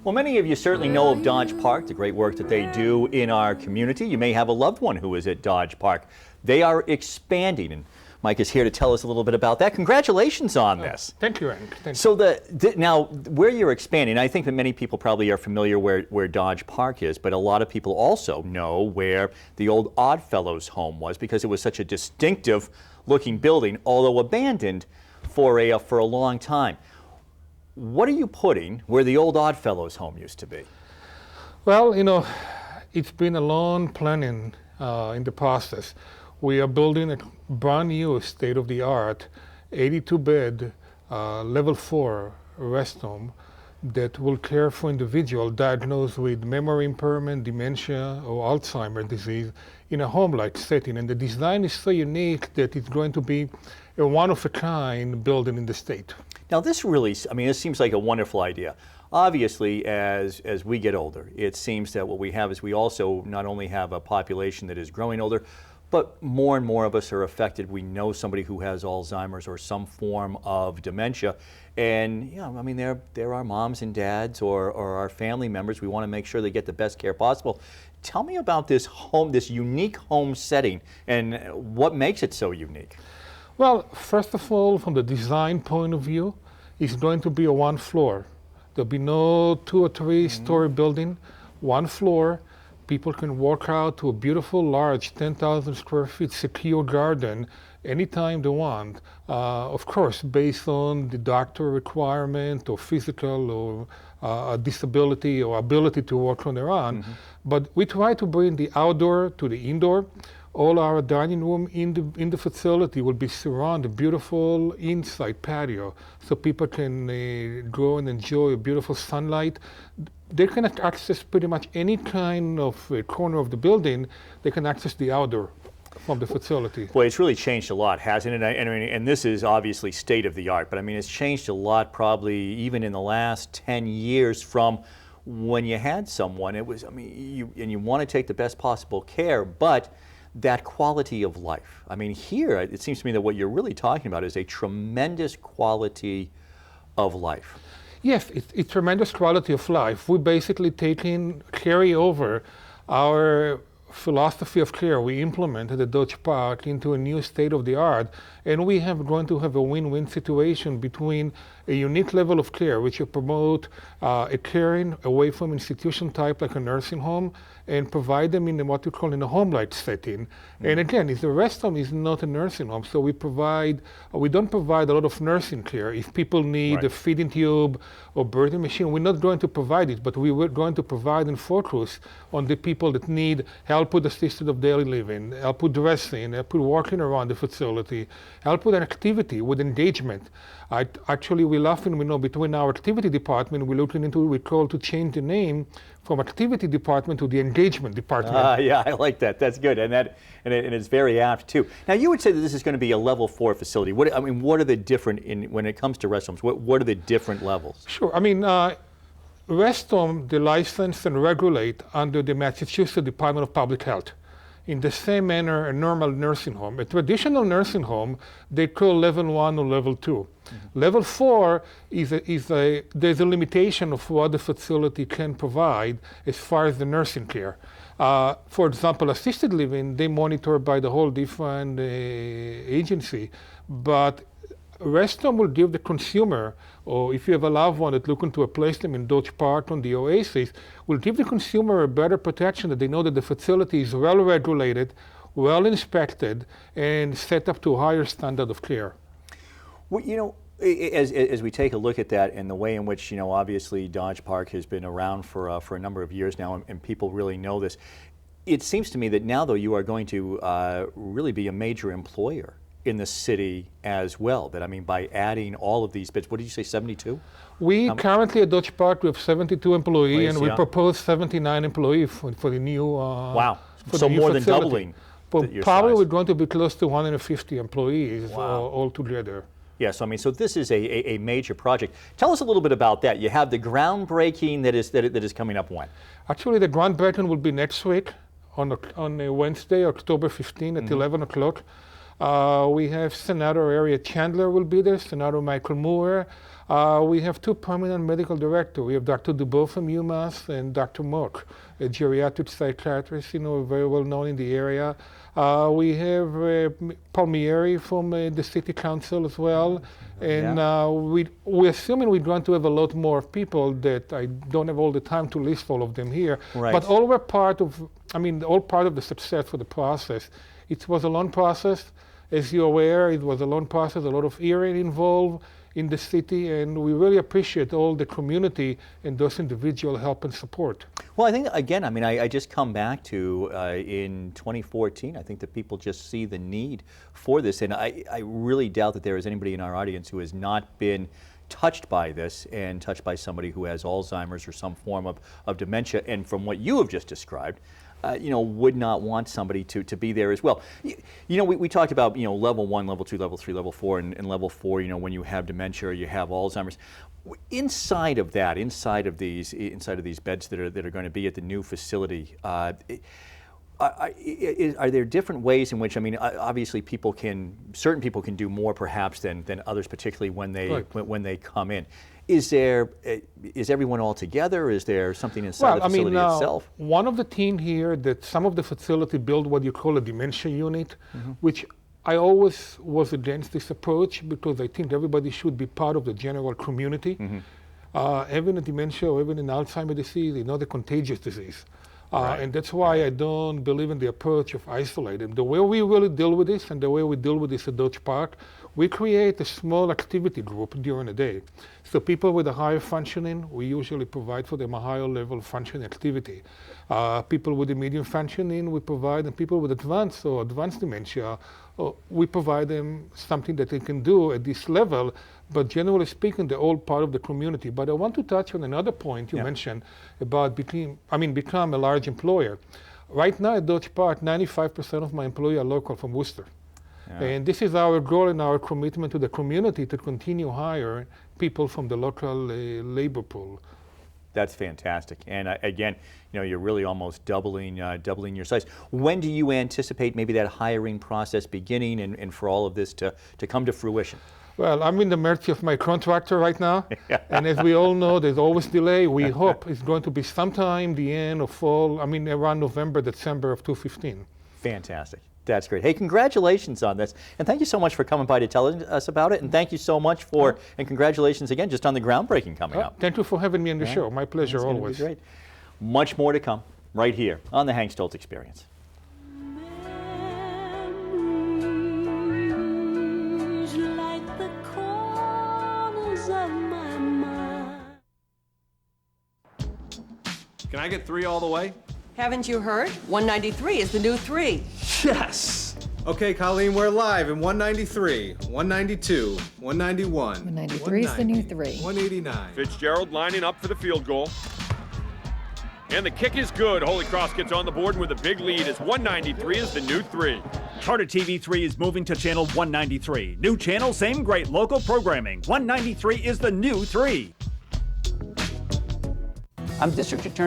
Well, many of you certainly know of Dodge Park, the great work that they do in our community. You may have a loved one who is at Dodge Park. They are expanding, and Mike is here to tell us a little bit about that. Congratulations on this. Thank you, Hank. Thank So now, where you're expanding, I think that many people probably are familiar where Dodge Park is, but a lot of people also know where the old Oddfellows home was because it was such a distinctive looking building, although abandoned for a long time. What are you putting where the old Oddfellows home used to be? Well, you know, it's been a long planning in the process. We are building a brand new state-of-the-art 82-bed level 4 rest home that will care for individuals diagnosed with memory impairment, dementia, or Alzheimer's disease in a home-like setting. And the design is so unique that it's going to be a one-of-a-kind building in the state. Now this really, I mean, this seems like a wonderful idea. Obviously, as we get older, it seems that what we have is we also not only have a population that is growing older, but more and more of us are affected. We know somebody who has Alzheimer's or some form of dementia. And, you know, I mean, they're our moms and dads or our family members. We want to make sure they get the best care possible. Tell me about this home, this unique home setting, and what makes it so unique. Well, first of all, from the design point of view, it's going to be a one floor. There'll be no 2 or 3 story building, one floor. People can walk out to a beautiful, large, 10,000 square feet secure garden anytime they want. Of course, based on the doctor requirement or physical or disability or ability to walk on their own. But we try to bring the outdoor to the indoor. All our dining room in the facility will be surrounded beautiful inside patio, so people can go and enjoy a beautiful sunlight. They can access pretty much any kind of corner of the building. They can access the outdoor from the facility. Well, it's really changed a lot, hasn't it? And this is obviously state of the art, but I mean, it's changed a lot probably even in the last 10 years from when you had someone. It was, I mean, you want to take the best possible care, but that quality of life. I mean, here, it seems to me that what you're really talking about is a tremendous quality of life. Yes, it's tremendous quality of life. We basically carry over our philosophy of care we implemented at Dodge Park into a new state-of-the-art, and we have going to have a win-win situation between a unique level of care, which will promote a caring away from institution type like a nursing home, and provide them in what we call in a home-like setting. And again, the rest home is not a nursing home, so we don't provide a lot of nursing care. If people need a feeding tube or birthing machine, we're not going to provide it, but we were going to provide and focus on the people that need help with assisted of daily living, help with dressing, help with walking around the facility, help with an activity, with engagement. Actually, we laugh and we know between our activity department, we're looking into, we call to change the name from activity department to the engagement department. Yeah, I like that. That's good, and it's very apt too. Now, you would say that this is going to be a level 4 facility. What are the different when it comes to rest homes? What are the different levels? Sure. I mean, rest home, they license and regulate under the Massachusetts Department of Public Health. In the same manner, a normal nursing home. A traditional nursing home, they call level 1 or level 2. Level 4 there's a limitation of what the facility can provide as far as the nursing care. For example, assisted living, they monitor by the whole different agency, but rest home will give the consumer, or if you have a loved one that's looking to replace them in Dodge Park on the Oasis, will give the consumer a better protection that they know that the facility is well regulated, well inspected, and set up to a higher standard of care. Well, you know, as we take a look at that and the way in which, you know, obviously Dodge Park has been around for a number of years now, and people really know this, it seems to me that now, though, you are going to really be a major employer in the city as well. That, I mean, by adding all of these bits, what did you say, 72? We currently at Dodge Park, we have 72 employees, and we propose 79 employees for the new wow. For so the new more facility. Than doubling. But probably we're going to be close to 150 employees altogether. Yes, I mean, so this is a major project. Tell us a little bit about that. You have the groundbreaking that is coming up when? Actually, the groundbreaking will be next week on a Wednesday, October 15 at 11 o'clock. We have Senator Area Chandler will be there, Senator Michael Moore. We have 2 permanent medical directors. We have Dr. Dubois from UMass and Dr. Mock, a geriatric psychiatrist, very well known in the area. We have Palmieri from the city council as well. And we're assuming we're going to have a lot more people that I don't have all the time to list all of them here. Right. But all were part of, all part of the success for the process. It was a long process. As you're aware, it was a long process, a lot of hearing involved in the city, and we really appreciate all the community and those individual help and support. Well, I think, again, I just come back to in 2014, I think that people just see the need for this, and I really doubt that there is anybody in our audience who has not been touched by this and touched by somebody who has Alzheimer's or some form of dementia, and from what you have just described, would not want somebody to be there as well. We talked about, level 1, level 2, level 3, level 4, and level 4, when you have dementia or you have Alzheimer's. Inside of that, inside of these beds that are going to be at the new facility, are there different ways in which, obviously certain people can do more perhaps than others, particularly when they come in. Is everyone all together? Is there something inside the facility itself? One of the team here that some of the facility build what you call a dementia unit, which I always was against this approach because I think everybody should be part of the general community. Having a dementia or even an Alzheimer's disease is not a contagious disease. And that's why I don't believe in the approach of isolating. The way we really deal with this and the way we deal with this at Dodge Park, we create a small activity group during the day. So people with a higher functioning, we usually provide for them a higher level functioning activity. People with a medium functioning, we provide, and people with advanced dementia, we provide them something that they can do at this level, but generally speaking, they're all part of the community. But I want to touch on another point you mentioned about become a large employer. Right now at Dodge Park, 95% of my employees are local from Worcester. And this is our goal and our commitment to the community to continue hire people from the local labor pool. That's fantastic. And again, you're really almost doubling your size. When do you anticipate maybe that hiring process beginning and for all of this to come to fruition? Well, I'm in the mercy of my contractor right now. And as we all know, there's always delay. We hope it's going to be sometime the end of fall, around November, December of 2015. Fantastic. That's great. Hey, congratulations on this. And thank you so much for coming by to tell us about it. And thank you so much and congratulations again just on the groundbreaking coming up. Thank you for having me on the show. My pleasure, always. Great. Much more to come right here on the Hank Stolz Experience. Can I get 3 all the way? Haven't you heard? 193 is the new 3. Yes! Okay, Colleen, we're live in 193, 192, 191. 193 is the new 3. 189. Fitzgerald lining up for the field goal. And the kick is good. Holy Cross gets on the board with a big lead as 193 is the new 3. Charter TV 3 is moving to channel 193. New channel, same great local programming. 193 is the new 3. I'm District Attorney